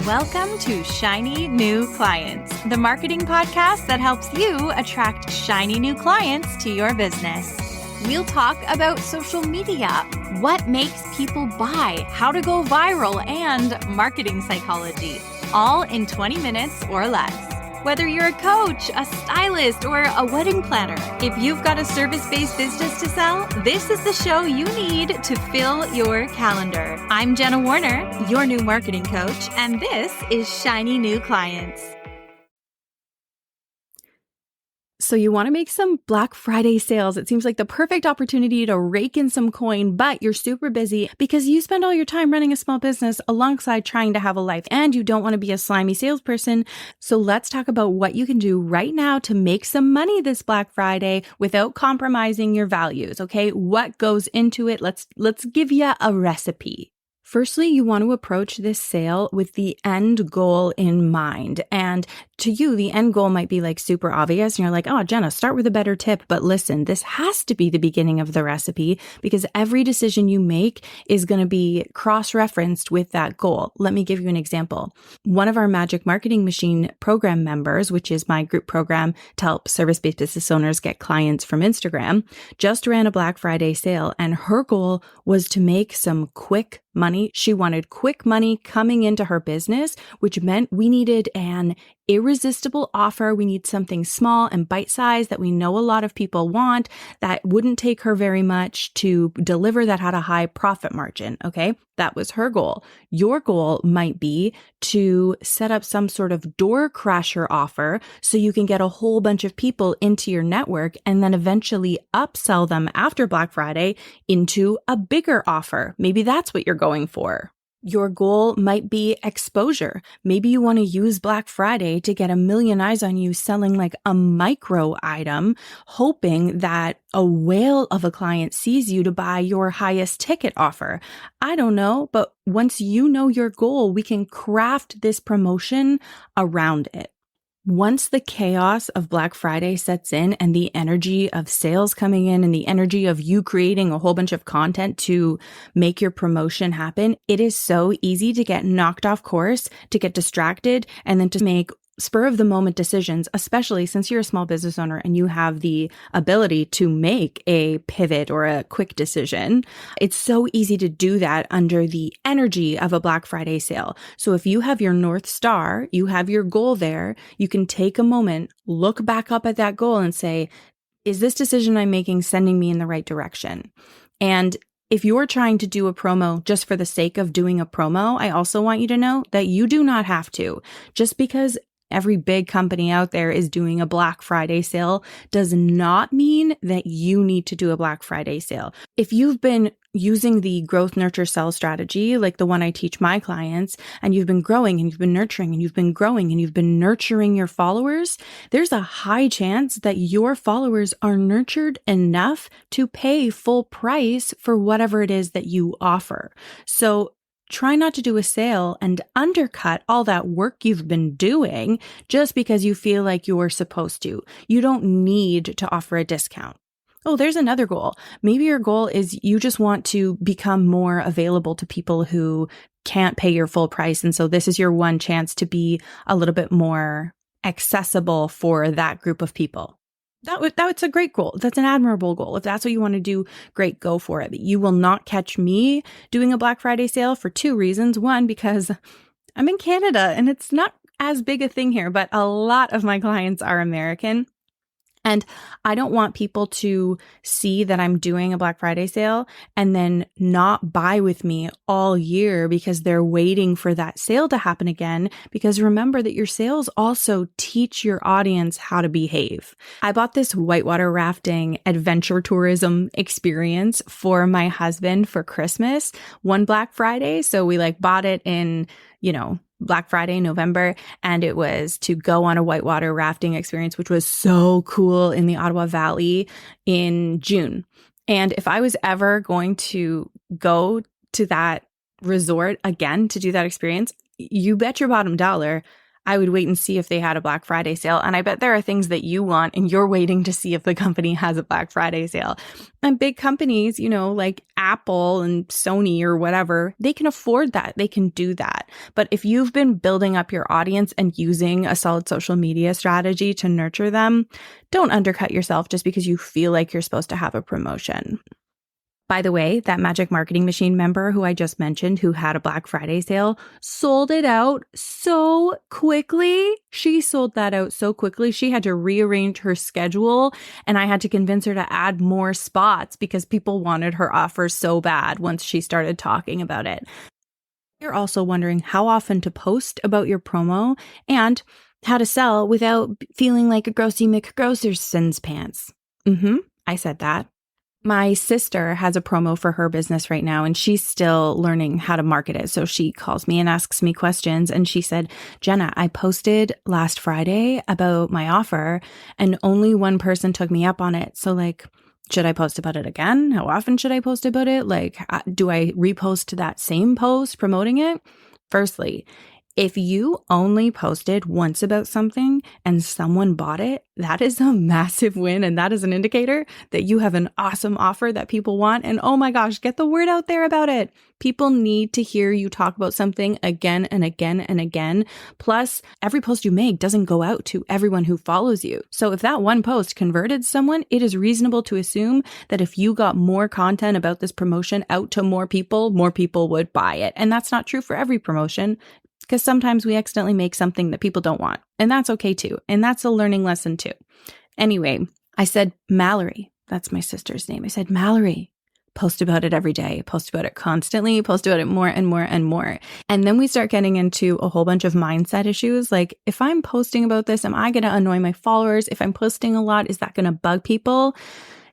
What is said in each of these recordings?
Welcome to Shiny New Clients, the marketing podcast that helps you attract shiny new clients to your business. We'll talk about social media, what makes people buy, how to go viral, and marketing psychology, all in 20 minutes or less. Whether you're a coach, a stylist, or a wedding planner, if you've got a service-based business to sell, this is the show you need to fill your calendar. I'm Jenna Warriner, your new marketing coach, and this is Shiny New Clients. So you want to make some Black Friday sales. It seems like the perfect opportunity to rake in some coin, but you're super busy because you spend all your time running a small business alongside trying to have a life, and you don't want to be a slimy salesperson. So let's talk about what you can do right now to make some money this Black Friday without compromising your values, okay? What goes into it? Let's give you a recipe. Firstly, you want to approach this sale with the end goal in mind. And to you, the end goal might be like super obvious. And you're like, oh, Jenna, start with a better tip. But listen, this has to be the beginning of the recipe because every decision you make is going to be cross-referenced with that goal. Let me give you an example. One of our Magic Marketing Machine program members, which is my group program to help service-based business owners get clients from Instagram, just ran a Black Friday sale. And her goal was to make some quick money. She wanted quick money coming into her business, which meant we needed an irresistible offer. We need something small and bite-sized that we know a lot of people want that wouldn't take her very much to deliver, that had a high profit margin. Okay. That was her goal. Your goal might be to set up some sort of door crasher offer so you can get a whole bunch of people into your network and then eventually upsell them after Black Friday into a bigger offer. Maybe that's what you're going for. Your goal might be exposure. Maybe you want to use Black Friday to get a million eyes on you selling like a micro item, hoping that a whale of a client sees you to buy your highest ticket offer. I don't know, but once you know your goal, we can craft this promotion around it. Once the chaos of Black Friday sets in and the energy of sales coming in and the energy of you creating a whole bunch of content to make your promotion happen, it is so easy to get knocked off course, to get distracted, and then to make spur of the moment decisions, especially since you're a small business owner and you have the ability to make a pivot or a quick decision. It's so easy to do that under the energy of a Black Friday sale. So if you have your North Star, you have your goal there, you can take a moment, look back up at that goal and say, is this decision I'm making sending me in the right direction? And if you're trying to do a promo just for the sake of doing a promo, I also want you to know that you do not have to. Just because every big company out there is doing a Black Friday sale does not mean that you need to do a Black Friday sale. If you've been using the growth, nurture, sell strategy, like the one I teach my clients, and you've been growing and you've been nurturing and you've been growing and you've been nurturing your followers, there's a high chance that your followers are nurtured enough to pay full price for whatever it is that you offer. So try not to do a sale and undercut all that work you've been doing just because you feel like you're supposed to. You don't need to offer a discount. Oh, there's another goal. Maybe your goal is you just want to become more available to people who can't pay your full price. And so this is your one chance to be a little bit more accessible for that group of people. That's a great goal. That's an admirable goal. If that's what you want to do, great, go for it. But you will not catch me doing a Black Friday sale for two reasons. One, because I'm in Canada and it's not as big a thing here, but a lot of my clients are American. And I don't want people to see that I'm doing a Black Friday sale and then not buy with me all year because they're waiting for that sale to happen again. Because remember that your sales also teach your audience how to behave. I bought this whitewater rafting adventure tourism experience for my husband for Christmas one Black Friday. So we bought it in, Black Friday, November, and it was to go on a whitewater rafting experience, which was so cool in the Ottawa Valley in June. And if I was ever going to go to that resort again to do that experience, you bet your bottom dollar I would wait and see if they had a Black Friday sale. And I bet there are things that you want and you're waiting to see if the company has a Black Friday sale. And big companies, like Apple and Sony or whatever, they can afford that. They can do that. But if you've been building up your audience and using a solid social media strategy to nurture them, don't undercut yourself just because you feel like you're supposed to have a promotion. By the way, that Magic Marketing Machine member who I just mentioned who had a Black Friday sale sold it out so quickly. She sold that out so quickly. She had to rearrange her schedule and I had to convince her to add more spots because people wanted her offer so bad once she started talking about it. You're also wondering how often to post about your promo and how to sell without feeling like a grossy McGrocerson's pants. I said that. My sister has a promo for her business right now, and she's still learning how to market it. So she calls me and asks me questions. And she said, Jenna, I posted last Friday about my offer and only one person took me up on it. So should I post about it again? How often should I post about it? Do I repost that same post promoting it? Firstly, if you only posted once about something and someone bought it, that is a massive win. And that is an indicator that you have an awesome offer that people want. And oh my gosh, get the word out there about it. People need to hear you talk about something again and again and again. Plus, every post you make doesn't go out to everyone who follows you. So if that one post converted someone, it is reasonable to assume that if you got more content about this promotion out to more people would buy it. And that's not true for every promotion, because sometimes we accidentally make something that people don't want. And that's okay too. And that's a learning lesson too. Anyway, I said, Mallory, that's my sister's name. I said, Mallory, post about it every day, post about it constantly, post about it more and more and more. And then we start getting into a whole bunch of mindset issues. Like, if I'm posting about this, am I going to annoy my followers? If I'm posting a lot, is that going to bug people?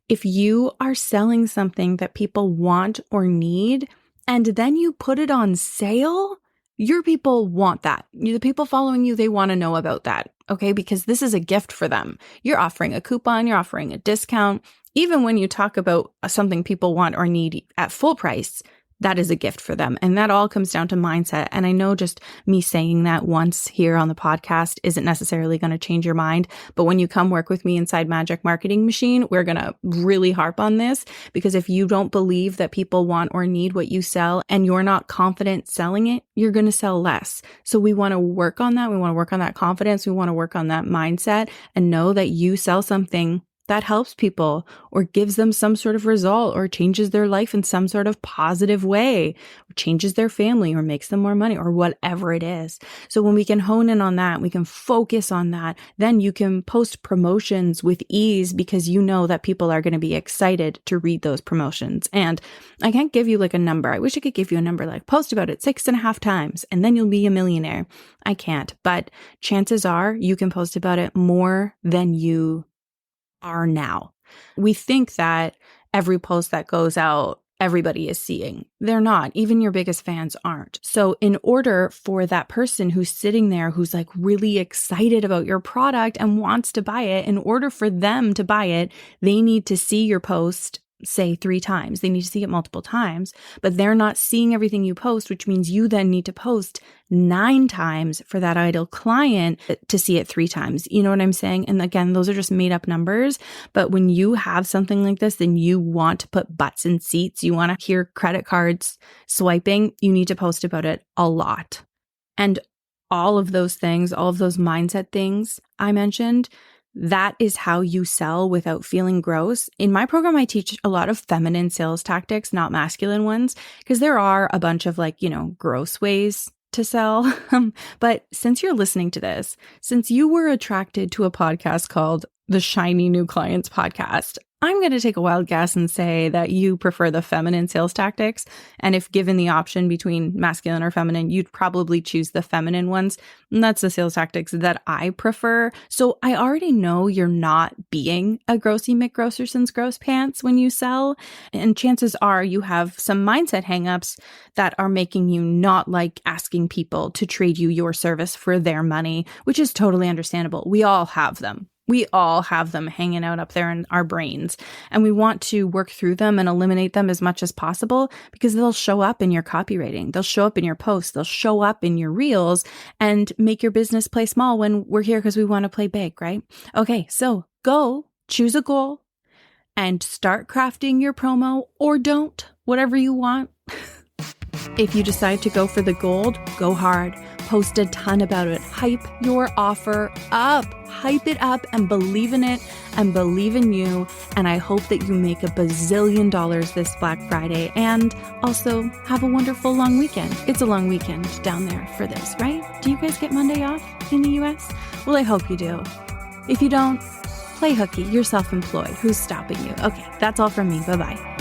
If you are selling something that people want or need, and then you put it on sale, your people want that. The people following you, they want to know about that, okay? Because this is a gift for them. You're offering a coupon, you're offering a discount. Even when you talk about something people want or need at full price, that is a gift for them. And that all comes down to mindset. And I know just me saying that once here on the podcast isn't necessarily going to change your mind. But when you come work with me inside Magic Marketing Machine, we're going to really harp on this, because if you don't believe that people want or need what you sell and you're not confident selling it, you're going to sell less. So we want to work on that. We want to work on that confidence. We want to work on that mindset and know that you sell something that helps people or gives them some sort of result or changes their life in some sort of positive way, or changes their family or makes them more money or whatever it is. So when we can hone in on that, we can focus on that, then you can post promotions with ease because you know that people are going to be excited to read those promotions. And I can't give you a number. I wish I could give you a number like post about it 6.5 times and then you'll be a millionaire. I can't, but chances are you can post about it more than you are now. We think that every post that goes out, everybody is seeing. They're not. Even your biggest fans aren't. So in order for that person who's sitting there, who's really excited about your product and wants to buy it, in order for them to buy it, they need to see your post, say 3 times. They need to see it multiple times, but they're not seeing everything you post, which means you then need to post 9 times for that ideal client to see it 3 times. You know what I'm saying? And again, those are just made up numbers. But when you have something like this, then you want to put butts in seats. You want to hear credit cards swiping. You need to post about it a lot. And all of those things, all of those mindset things I mentioned, that is how you sell without feeling gross. In my program, I teach a lot of feminine sales tactics, not masculine ones, because there are a bunch of gross ways to sell. But since you're listening to this, since you were attracted to a podcast called the Shiny New Clients Podcast, I'm going to take a wild guess and say that you prefer the feminine sales tactics. And if given the option between masculine or feminine, you'd probably choose the feminine ones. And that's the sales tactics that I prefer. So I already know you're not being a grossy McGrocerson's gross pants when you sell. And chances are you have some mindset hangups that are making you not like asking people to trade you your service for their money, which is totally understandable. We all have them. We all have them hanging out up there in our brains, and we want to work through them and eliminate them as much as possible because they'll show up in your copywriting. They'll show up in your posts. They'll show up in your reels and make your business play small when we're here because we want to play big, right? Okay, so go choose a goal and start crafting your promo, or don't, whatever you want. If you decide to go for the gold, go hard. Post a ton about it. Hype your offer up. Hype it up and believe in it and believe in you. And I hope that you make $1 bazillion this Black Friday and also have a wonderful long weekend. It's a long weekend down there for this, right? Do you guys get Monday off in the US? Well, I hope you do. If you don't, play hooky. You're self-employed. Who's stopping you? Okay, that's all from me. Bye-bye.